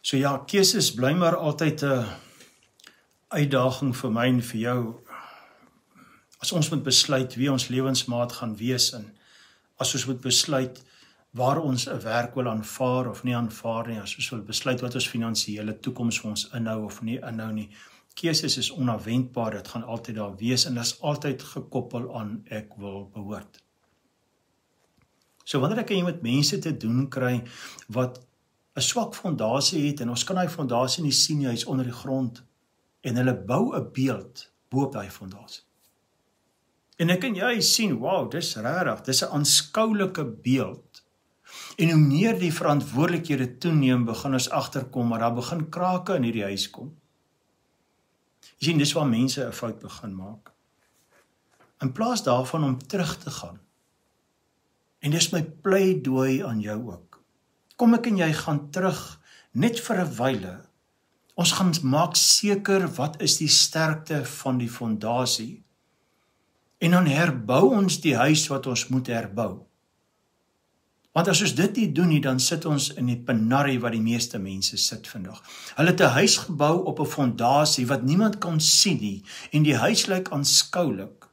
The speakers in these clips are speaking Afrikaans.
So ja, keuses bly maar altyd 'n uitdaging vir my en vir jou. As ons moet besluit wie ons lewensmaat gaan wees en as ons moet besluit waar ons 'n werk wil aanvaar of nie aanvaar nie, as ons wil besluit wat ons finansiële toekoms vir ons inhou of nie inhou nie. Keuses is onafwendbaar, dit gaan altyd daar wees en dit is altyd gekoppel aan ek wil behoort. So wanneer ek met mense te doen kry wat 'n swak fondasie het en ons kan daai fondasie nie sien nie, hy is onder die grond en hulle bou 'n beeld bo op daai fondasie. En ek en jy sien, wow, dis regtig, dis 'n aanskoulike beeld. En hoe meer die verantwoordelikhede toeneem, begin ons agterkom, maar daar begin krake in hierdie huis kom. Jy sien, dis waar mense 'n fout begin maak. In plaas daarvan om terug te gaan. En dis my pleidooi aan jou ook. Kom ek en jy gaan terug, net vir 'n wyle. Ons gaan maak seker wat is die sterkte van die fondasie. En dan herbou ons die huis wat ons moet herbou. Want as ons dit nie doen nie, dan sit ons in die penarie wat die meeste mense sit vandag. Hulle het 'n huis gebou op 'n fondasie wat niemand kan sien nie, en die huis lyk aanskoulik.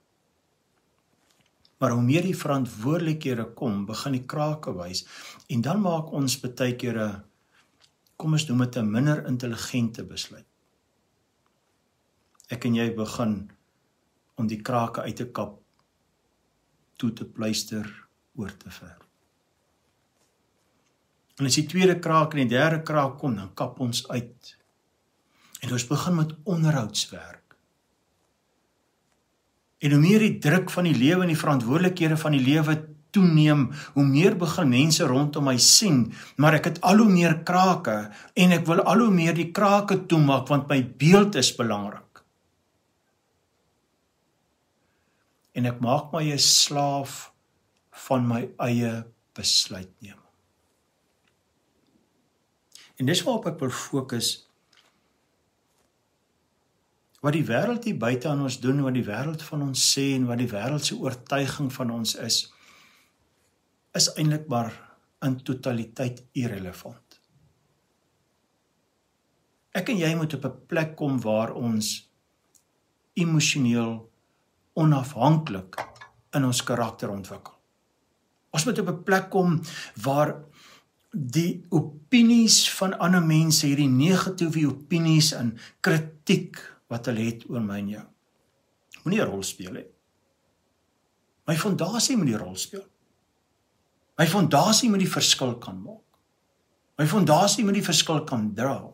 Maar hoe meer die verantwoordelikhede kom, begin die krake wys, en dan maak ons baie keer kom ons noem dit 'n minder intelligente besluit. Ek en jy begin om die krake uit te kap, toe te pleister, oor te verf. En as die tweede kraak en die derde kraak kom, dan kap ons uit. En ons begin met onderhoudswerk. En hoe meer die druk van die lewe en die verantwoordelikhede van die lewe toeneem, hoe meer begin mense rondom my sien, maar ek het al hoe meer krake, en ek wil al hoe meer die krake toemaak, want my beeld is belangrik. En ek maak my 'n slaaf van my eie besluitneming. En dis waarop ek wil fokus, wat die wêreld hier buite aan ons doen, wat die wêreld van ons sê, en wat die wêreld se oortuiging van ons is eintlik maar in totaliteit irrelevant. Ek en jy moet op 'n plek kom waar ons emosioneel onafhanklik in ons karakter ontwikkel. Ons moet op 'n plek kom waar die opinies van ander mense, hierdie negatiewe opinies en kritiek wat hulle het oor my en jou, moenie 'n rol speel hê. My fondasie moet die rol speel. My fondasie moet die verskil kan maak. My fondasie moet die verskil kan dra.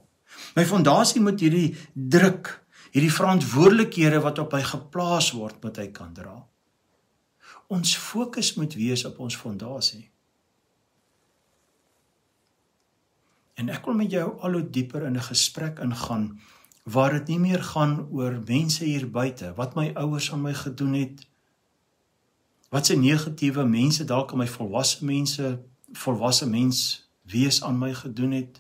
My fondasie moet hierdie druk, hierdie verantwoordelikhede wat op hy geplaas word, moet hy kan dra. Ons fokus moet wees op ons fondasie. En ek wil met jou al hoe dieper in 'n gesprek ingaan, waar dit nie meer gaan oor mense hier buite, wat my ouers aan my gedoen het, wat se negatiewe mense dalk aan my volwasse mens wees aan my gedoen het.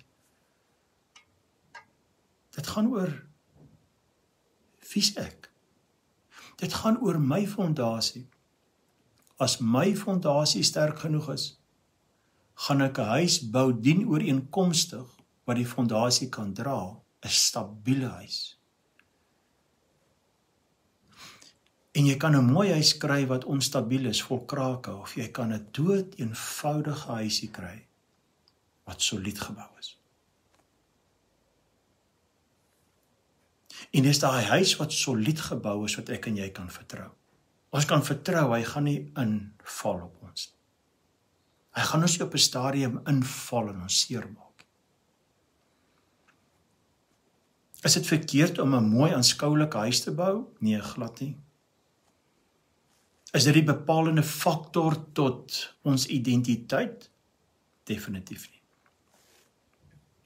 Dit gaan oor wie's ek? Dit gaan oor my fondasie. As my fondasie sterk genoeg is, gaan ek 'n huis bou dienooreenkomstig wat die fondasie kan dra, 'n stabiele huis. En jy kan 'n mooi huis kry wat onstabiel is, vol krake, of jy kan 'n dood eenvoudige huisie kry wat solied gebou is. En dis daai huis wat solied gebou is wat ek en jy kan vertrou. Ons kan vertrou, hy gaan nie inval op ons. Hy gaan ons nie op 'n stadium inval en ons seermaak. Is dit verkeerd om 'n mooi aanskoulike huis te bou? Nee, glad nie. Is dit die bepalende faktor tot ons identiteit? Definitief nie.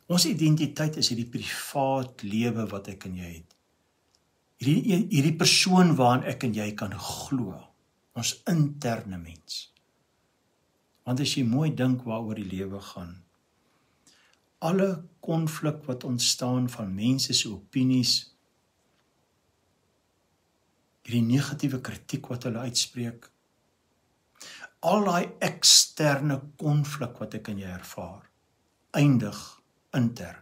Ons identiteit is hierdie privaat lewe wat ek en jy het. Hierdie persoon waarin ek en jy kan glo. Ons interne mens. Want as jy mooi dink waaroor die lewe gaan, alle konflik wat ontstaan van mense se opinies, hierdie negatiewe kritiek wat hulle uitspreek, al daai eksterne konflik wat ek en jy ervaar, eindig intern.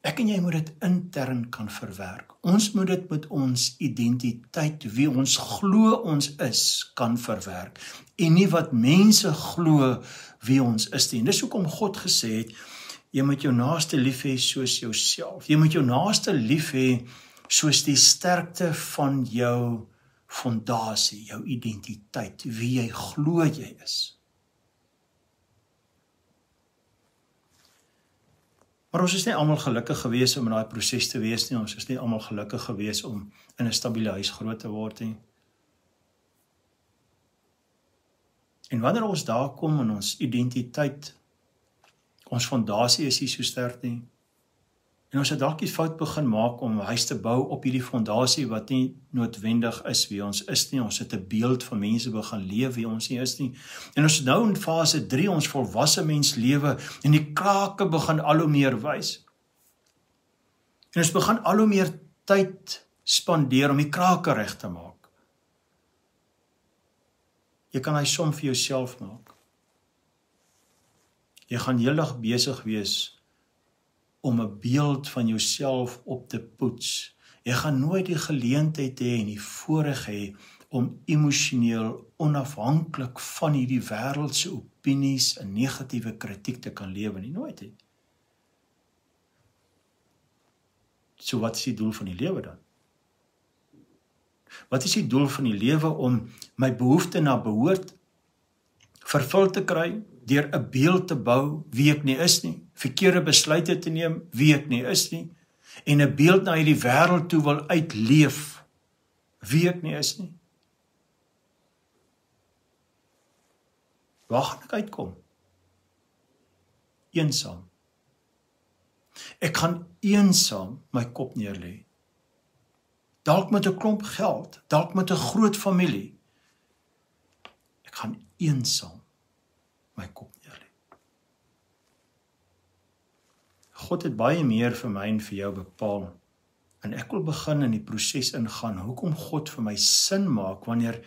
Ek en jy moet dit intern kan verwerk. Ons moet dit met ons identiteit, wie ons glo ons is, kan verwerk. En nie wat mense glo wie ons is nie. En dis hoekom God gesê het, jy moet jou naaste lief hê soos jouself. Jy moet jou naaste lief hê soos die sterkte van jou fondasie, jou identiteit, wie jy glo jy is. Maar ons is nie almal gelukkig gewees om in daai proses te wees nie. Ons is nie almal gelukkig gewees om in 'n stabiele huis groot te word nie. En wanneer ons daar kom in ons identiteit, ons fondasie is nie so sterk nie. En ons het dalk die fout begin maak om 'n huis te bou op hierdie fondasie wat nie noodwendig is wie ons is nie. Ons het 'n beeld van mense begin leef wie ons nie is nie. En ons nou in fase 3, ons volwasse mens lewe, en die krake begin al hoe meer wys. En ons begin al hoe meer tyd spandeer om die krake reg te maak. Jy kan hy som vir jouself maak. Jy gaan heeldag besig wees om 'n beeld van jouself op te poets. Jy gaan nooit die geleentheid hê en die voorreg hê om emosioneel onafhanklik van hierdie wêreldse opinies en negatiewe kritiek te kan lewe nie, nooit nie. So wat is die doel van die lewe dan? Wat is die doel van die lewe om my behoefte na behoort vervul te kry deur 'n beeld te bou wie ek nie is nie, verkeerde besluite te neem wie ek nie is nie, en 'n beeld na hierdie wêreld toe wil uitleef wie ek nie is nie? Waar gaan ek uitkom? Eensaam. Ek gaan eensaam my kop neerlê. Dalk met 'n klomp geld, dalk met 'n groot familie. Ek gaan eensaam my kop neerlê. God het baie meer vir my en vir jou bepaal. En ek wil begin in die proses ingaan, hoekom God vir my sin maak wanneer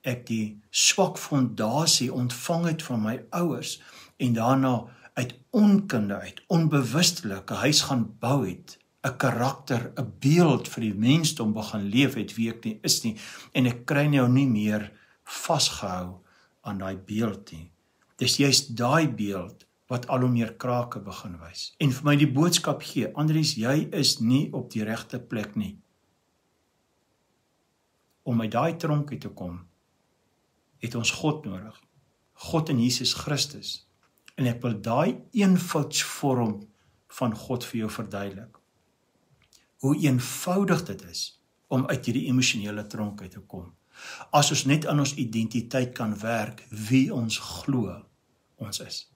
ek die swak fondasie ontvang het van my ouers en daarna uit onkunde, uit onbewustelik 'n huis gaan bou het, 'n karakter, 'n beeld vir die mensdom begin leef het wie ek nie is nie, en ek kry nou nie meer vasgehou aan daai beeld nie. Dis juist daai beeld wat al hoe meer krake begin wys. En vir my die boodskap gee, Andries, jy is nie op die regte plek nie. Om uit daai tronk uit te kom, het ons God nodig. God in Jesus Christus. En ek wil daai eenvoudsvorm van God vir jou verduidelik. Hoe eenvoudig dit is om uit hierdie emosionele tronk uit te kom. As ons net aan ons identiteit kan werk, wie ons glo ons is.